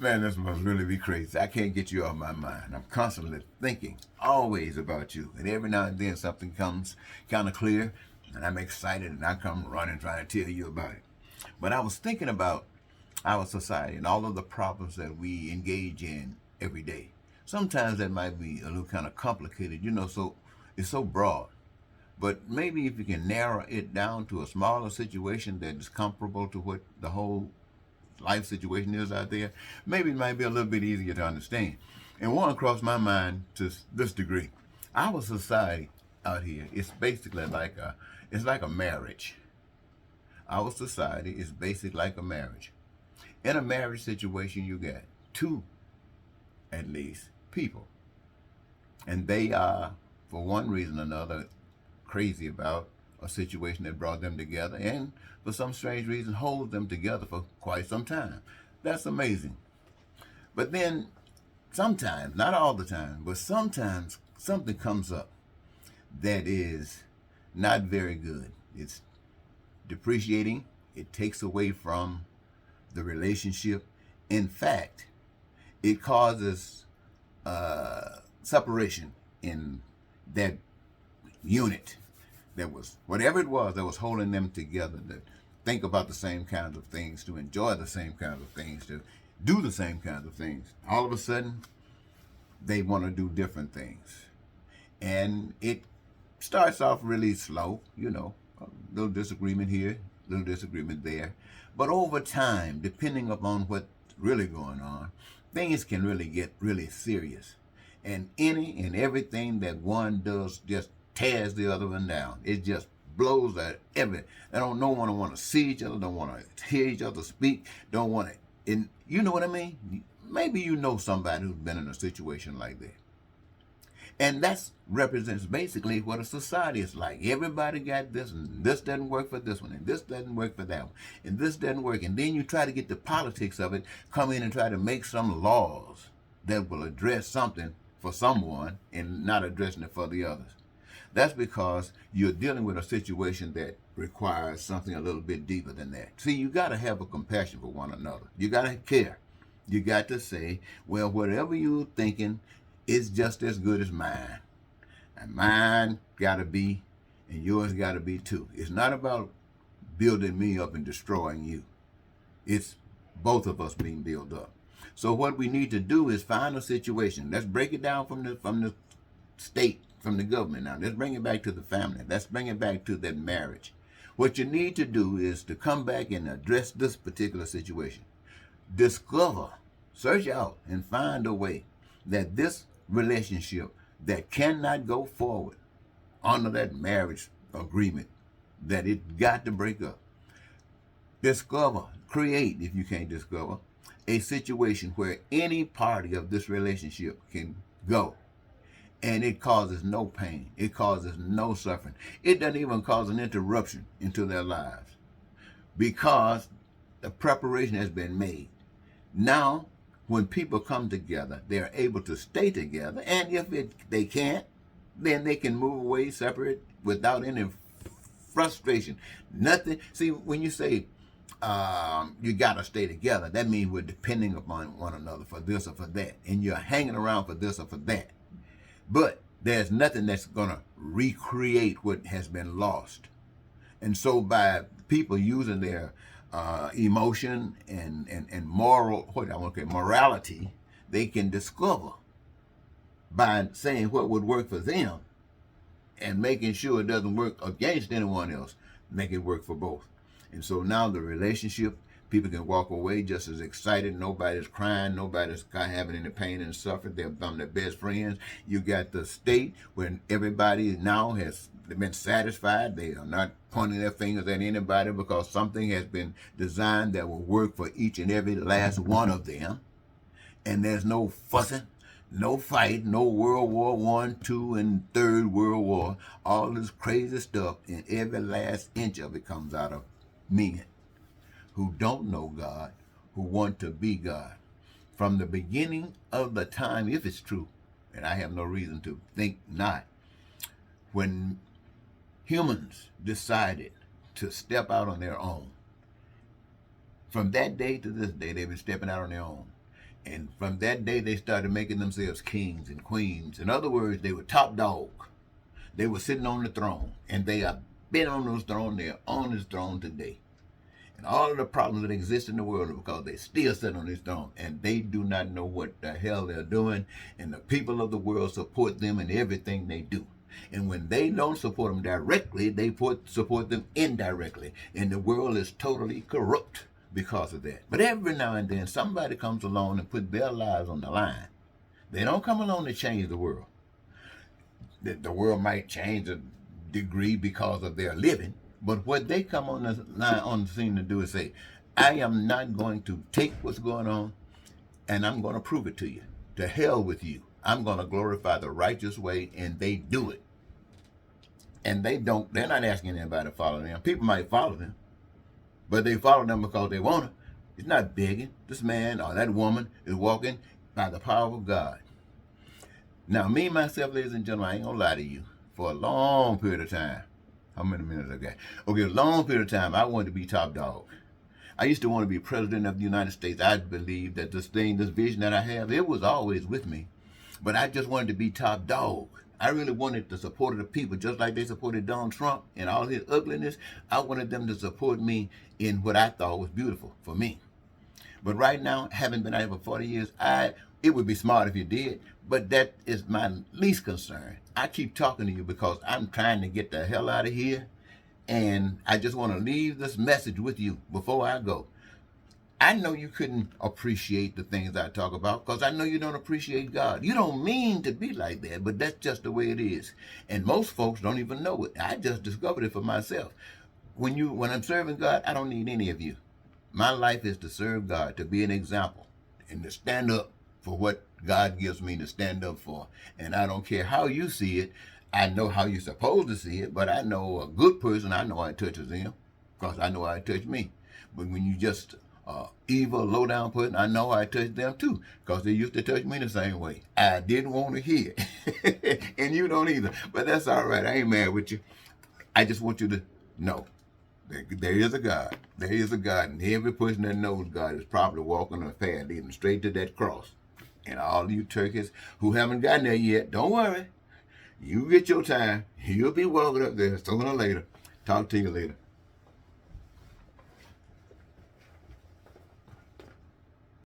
Man, this must really be crazy. I can't get you off my mind. I'm constantly thinking, always about you. And every now and then something comes kind of clear, and I'm excited, and I come running trying to tell you about it. But I was thinking about our society and all of the problems that we engage in every day. Sometimes that might be a little kind of complicated, so it's so broad. But maybe if you can narrow it down to a smaller situation that is comparable to what the whole life situation is out there, maybe it might be a little bit easier to understand. And one crossed my mind to this degree. Our society out here is basically it's like a marriage. Our society is basically like a marriage. In a marriage situation, you got two, at least, people. And they are, for one reason or another, crazy about a situation that brought them together and, for some strange reason, holds them together for quite some time. That's amazing. But then, sometimes, not all the time, but sometimes something comes up that is not very good. It's depreciating, it takes away from the relationship. In fact, it causes separation in that unit that was, whatever it was that was holding them together, to think about the same kinds of things, to enjoy the same kinds of things, to do the same kinds of things. All of a sudden, they want to do different things. And it starts off really slow, a little disagreement here, a little disagreement there. But over time, depending upon what's really going on, things can really get really serious. And any and everything that one does just tears the other one down. It just blows at everything. They don't no one want to see each other, don't want to hear each other speak, don't want to, and you know what I mean? Maybe you know somebody who's been in a situation like that. And that represents basically what a society is like. Everybody got this, and this doesn't work for this one, and this doesn't work for that one, and this doesn't work. And then you try to get the politics of it, come in and try to make some laws that will address something for someone and not addressing it for the others. That's because you're dealing with a situation that requires something a little bit deeper than that. See, you got to have a compassion for one another. You got to care. You got to say, well, whatever you're thinking is just as good as mine. And mine got to be, and yours got to be too. It's not about building me up and destroying you. It's both of us being built up. So what we need to do is find a situation. Let's break it down from the state, from the government now. Let's bring it back to the family. Let's bring it back to that marriage. What you need to do is to come back and address this particular situation. Discover, search out, and find a way that this relationship that cannot go forward under that marriage agreement, that it got to break up. Discover, create, if you can't discover, a situation where any party of this relationship can go. And it causes no pain. It causes no suffering. It doesn't even cause an interruption into their lives because the preparation has been made. Now, when people come together, they're able to stay together. And if they can't, then they can move away, separate, without any frustration. Nothing. See, when you say you got to stay together, that means we're depending upon one another for this or for that. And you're hanging around for this or for that. But there's nothing that's going to recreate what has been lost. And so by people using their emotion and morality, they can discover by saying what would work for them and making sure it doesn't work against anyone else, make it work for both. And so now the relationship, people can walk away just as excited. Nobody's crying. Nobody's having any pain and suffering. They're become their best friends. You got the state where everybody now has been satisfied. They are not pointing their fingers at anybody because something has been designed that will work for each and every last one of them. And there's no fussing, no fight, no World War One, II, and Third World War. All this crazy stuff, and every last inch of it comes out of men who don't know God, who want to be God. From the beginning of the time, if it's true, and I have no reason to think not, when humans decided to step out on their own, from that day to this day, they've been stepping out on their own. And from that day, they started making themselves kings and queens. In other words, they were top dog. They were sitting on the throne, and they have been on those thrones. They are on this throne today. And all of the problems that exist in the world are because they still sit on this throne, and they do not know what the hell they're doing. And the people of the world support them in everything they do. And when they don't support them directly, they support them indirectly. And the world is totally corrupt because of that. But every now and then, somebody comes along and puts their lives on the line. They don't come along to change the world. The world might change a degree because of their living, but what they come on the line, on the scene to do is say, I am not going to take what's going on and I'm going to prove it to you. To hell with you. I'm going to glorify the righteous way, and they do it. And they're not asking anybody to follow them. People might follow them, but they follow them because they want to. It's not begging. This man or that woman is walking by the power of God. Now, me, myself, ladies and gentlemen, I ain't going to lie to you. For a long period of time, how many minutes I got? Okay, a long period of time, I wanted to be top dog. I used to want to be president of the United States. I believe that this vision that I have, it was always with me. But I just wanted to be top dog. I really wanted the support of the people, just like they supported Donald Trump and all his ugliness. I wanted them to support me in what I thought was beautiful for me. But right now, having been out here for 40 years, it would be smart if you did, but that is my least concern. I keep talking to you because I'm trying to get the hell out of here, and I just want to leave this message with you before I go. I know you couldn't appreciate the things I talk about because I know you don't appreciate God. You don't mean to be like that, but that's just the way it is. And most folks don't even know it. I just discovered it for myself. When I'm serving God, I don't need any of you. My life is to serve God, to be an example, and to stand up for what God gives me to stand up for. And I don't care how you see it. I know how you're supposed to see it, but I know a good person, I know how it touches them because I know how it touched me. But when you just evil, low-down person, I know how it touched them too because they used to touch me the same way. I didn't want to hear it, and you don't either. But that's all right. I ain't mad with you. I just want you to know there is a God. There is a God, and every person that knows God is probably walking on a path leading straight to that cross. And all you turkeys who haven't gotten there yet, don't worry. You get your time. You'll be walking up there sooner or later. Talk to you later.